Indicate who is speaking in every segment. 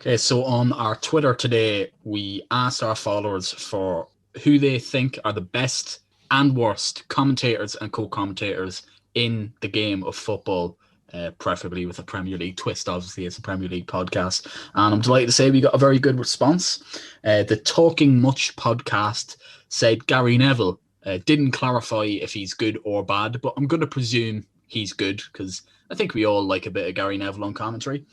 Speaker 1: Okay, so on our Twitter today, we asked our followers for who they think are the best and worst commentators and co-commentators in the game of football, preferably with a Premier League twist. Obviously, it's a Premier League podcast. And I'm delighted to say we got a very good response. The Talking Much podcast said Gary Neville. Didn't clarify if he's good or bad, but I'm going to presume he's good because I think we all like a bit of Gary Neville on commentary.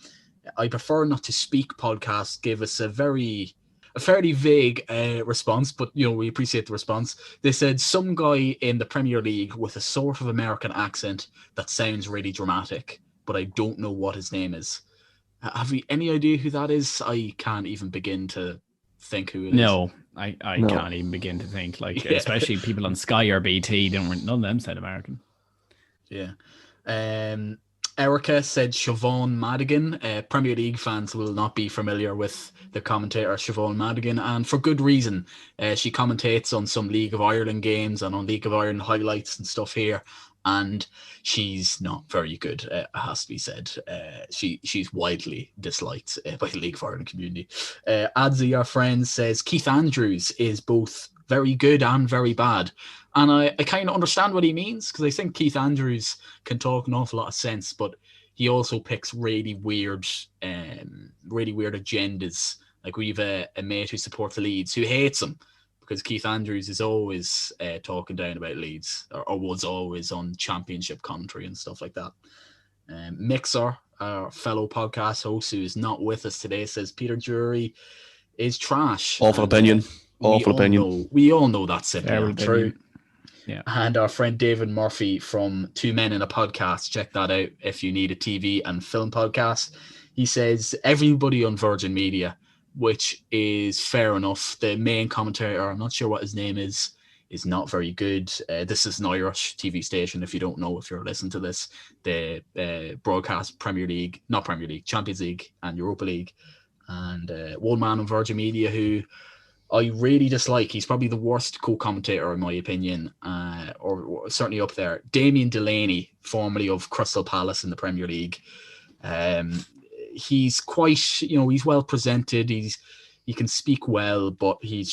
Speaker 1: I prefer not to speak podcast gave us a fairly vague response, but we appreciate the response. They said some guy in the Premier League with a sort of American accent that sounds really dramatic, but I don't know what his name is. Have we any idea who that is? I can't even begin to think who it is.
Speaker 2: No, I can't even begin to think. Especially people on Sky or BT, none of them sound American.
Speaker 1: Yeah. Erica said Siobhan Madigan. Premier League fans will not be familiar with the commentator Siobhan Madigan, and for good reason. She commentates on some League of Ireland games and on League of Ireland highlights and stuff here, and she's not very good, it has to be said. She's widely disliked by the League of Ireland community. Adzi, our friend, says Keith Andrews is both very good and very bad. And I kind of understand what he means, because I think Keith Andrews can talk an awful lot of sense, but he also picks really weird agendas. Like we've a mate who supports the Leeds who hates him because Keith Andrews is always talking down about Leeds, or was always on championship commentary and stuff like that. Mixer, our fellow podcast host who is not with us today, says Peter Drury is trash.
Speaker 3: Awful opinion. Awful opinion.
Speaker 1: We all know that's simply
Speaker 2: Terrible
Speaker 1: not true.
Speaker 2: opinion. Yeah.
Speaker 1: And our friend David Murphy from Two Men in a Podcast, check that out if you need a TV and film podcast. He says everybody on Virgin Media, which is fair enough. The main commentator, I'm not sure what his name is not very good. This is an Irish TV station, if you don't know, if you're listening to this. They broadcast Champions League and Europa League. And one man on Virgin Media who I really dislike. He's probably the worst co-commentator in my opinion, or certainly up there. Damien Delaney, formerly of Crystal Palace in the Premier League. He's quite, he's well presented. He can speak well, but he's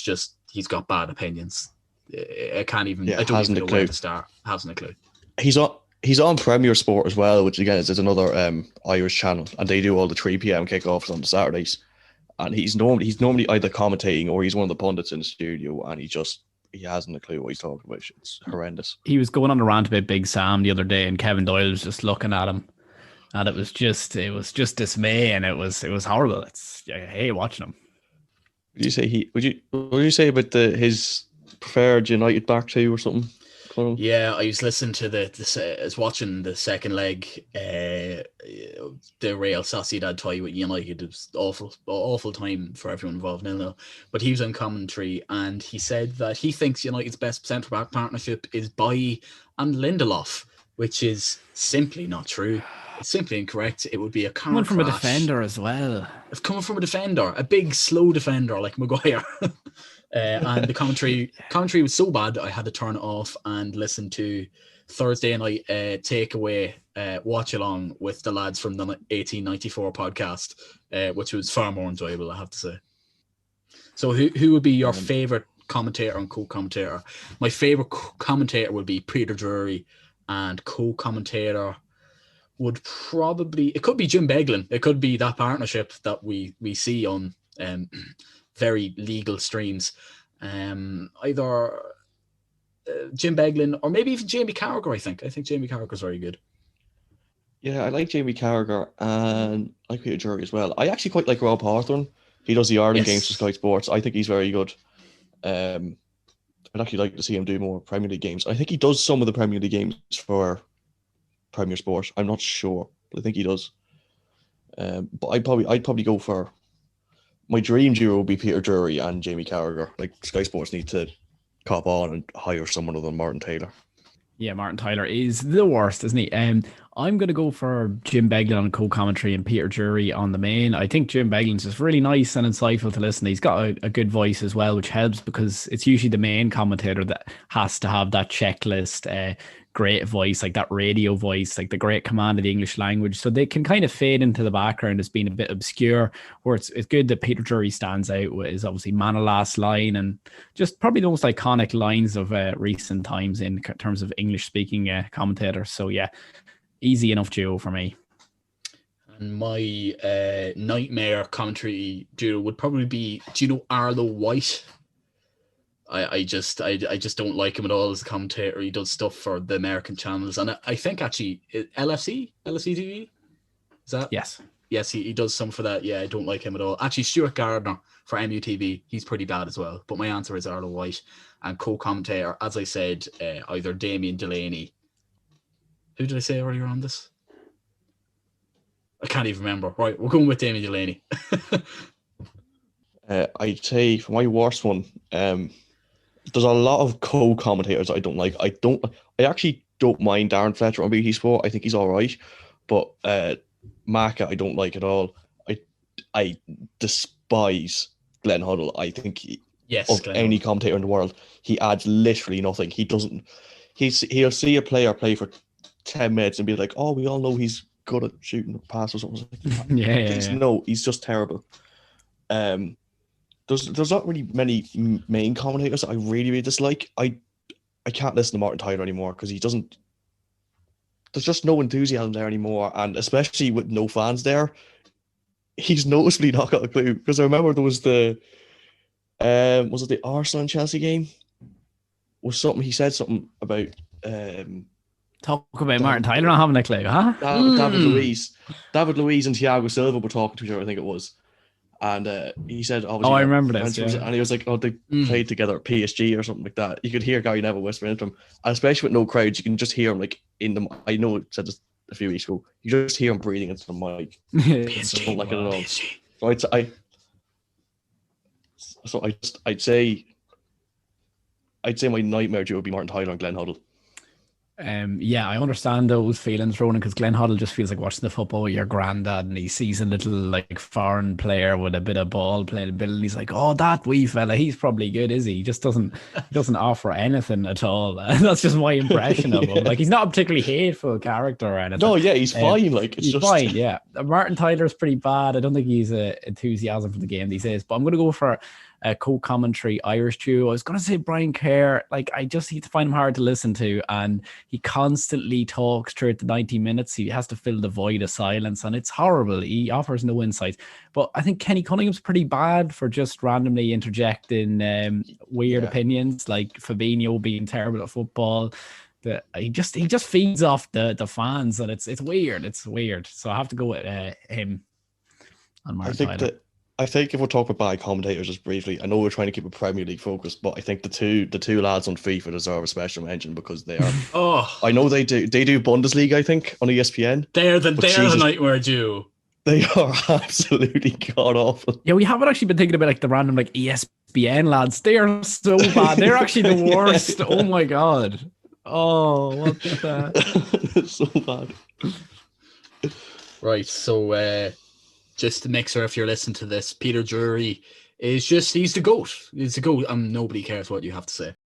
Speaker 1: got bad opinions. I can't even. I don't even know where to start. Hasn't a clue.
Speaker 3: He's on Premier Sport as well, which again is another Irish channel, and they do all the 3 p.m. kickoffs on the Saturdays. And he's normally either commentating or he's one of the pundits in the studio, and he hasn't a clue what he's talking about. It's horrendous.
Speaker 2: He was going on a rant about Big Sam the other day, and Kevin Doyle was just looking at him, and it was just dismay, and it was horrible. I hate watching him.
Speaker 3: Would you say about his preferred United back two or something?
Speaker 1: Yeah, I was listening to I was watching the second leg, the Real Sociedad tie with United. It was awful time for everyone involved, 0-0. But he was on commentary and he said that he thinks United's best centre back partnership is Bailly and Lindelof, which is simply not true. It's simply incorrect. It would be a car
Speaker 2: coming from
Speaker 1: crash.
Speaker 2: A defender as well.
Speaker 1: It's coming from a defender, a big slow defender like Maguire. And the commentary was so bad I had to turn it off and listen to Thursday night takeaway watch along with the lads from the 1894 podcast, which was far more enjoyable, I have to say. So who would be your favourite commentator and co-commentator? My favourite commentator would be Peter Drury, and co-commentator would probably, it could be Jim Beglin. It could be that partnership that we see on very legal streams. Either Jim Beglin or maybe even Jamie Carragher, I think. I think Jamie Carragher's very good.
Speaker 3: Yeah, I like Jamie Carragher and I like Peter Drury as well. I actually quite like Rob Hawthorne. He does the Ireland games for Sky Sports. I think he's very good. I'd actually like to see him do more Premier League games. I think he does some of the Premier League games for Premier Sport. I'm not sure, but I think he does. But I'd probably go for, my dream duo would be Peter Drury and Jamie Carragher. Like Sky Sports need to cop on and hire someone other than Martin Taylor.
Speaker 2: Yeah, Martin Tyler is the worst, isn't he? I'm going to go for Jim Beglin on co-commentary and Peter Drury on the main. I think Jim Beglin's just really nice and insightful to listen. He's got a good voice as well, which helps because it's usually the main commentator that has to have that checklist, great voice, like that radio voice, like the great command of the English language. So they can kind of fade into the background as being a bit obscure, where it's good that Peter Drury stands out with his obviously "Man last line" and just probably the most iconic lines of recent times in terms of English speaking commentators. So yeah, easy enough duo for me.
Speaker 1: And my nightmare commentary duo would probably be, do you know Arlo White? I just don't like him at all as a commentator. He does stuff for the American channels, and I think actually LFC TV, is that? Yes, he does some for that. Yeah, I don't like him at all. Actually, Stuart Gardner for MUTV, he's pretty bad as well. But my answer is Arlo White, and co-commentator, as I said, either Damien Delaney. Who did I say earlier on this? I can't even remember. Right, we're going with Damien Delaney.
Speaker 3: I'd say for my worst one, there's a lot of co-commentators I don't like. I actually don't mind Darren Fletcher on BT Sport. I think he's all right, but Maka I don't like at all. I despise Glenn Huddle. I think any commentator in the world, he adds literally nothing. He doesn't. He'll see a player play for 10 minutes and be like, "Oh, we all know he's good at shooting a pass or something."
Speaker 2: Yeah.
Speaker 3: No, he's just terrible. There's not really many main commentators that I really dislike. I can't listen to Martin Tyler anymore because he doesn't. There's just no enthusiasm there anymore, and especially with no fans there, he's noticeably not got a clue. Because I remember there was was it the Arsenal and Chelsea game? Was something he said something about?
Speaker 2: Talk about Martin Tyler not having a clue, huh?
Speaker 3: David Luiz and Thiago Silva were talking to each other. I think it was. And he said, "Oh,
Speaker 2: I remember this." Yeah.
Speaker 3: And he was like, "Oh, they played together at PSG or something like that." You could hear Gary Neville whispering into him, and especially with no crowds, you can just hear him like in the. I know I said this a few weeks ago. You just hear him breathing into the mic.
Speaker 2: PSG,
Speaker 3: I don't like it at all. I'd say my nightmare duo would be Martin Tyler and Glenn Huddle.
Speaker 2: Yeah, I understand those feelings, Ronan, because Glenn Hoddle just feels like watching the football with your granddad, and he sees a little like foreign player with a bit of ball playing ability, and he's like, "Oh, that wee fella, he's probably good, is he?" He just doesn't offer anything at all. That's just my impression of him. Like, he's not a particularly hateful character or anything.
Speaker 3: No, yeah, he's fine. Like,
Speaker 2: he's just fine. Yeah, Martin Tyler's pretty bad. I don't think he's enthusiasm for the game these days. But I'm going to go for a co-commentary Irish duo. I was going to say Brian Kerr. Like, I just need to find him hard to listen to, and he constantly talks throughout the 90 minutes. He has to fill the void of silence, and it's horrible. He offers no insight. But I think Kenny Cunningham's pretty bad for just randomly interjecting weird opinions, like Fabinho being terrible at football. He just feeds off the fans, and it's weird. It's weird. So I have to go with him on Martin Tyler.
Speaker 3: I think if we're talking about bad commentators just briefly, I know we're trying to keep a Premier League focus, but I think the two lads on FIFA deserve a special mention because they are. I know they do Bundesliga, I think, on ESPN.
Speaker 1: They're the nightmare duo.
Speaker 3: They are absolutely god awful.
Speaker 2: Yeah, we haven't actually been thinking about like the random like ESPN lads. They are so bad. They're actually the worst. Oh my god. Oh, what the
Speaker 3: so bad.
Speaker 1: Right, so just to make sure if you're listening to this, Peter Drury is he's the GOAT. He's the GOAT, and nobody cares what you have to say.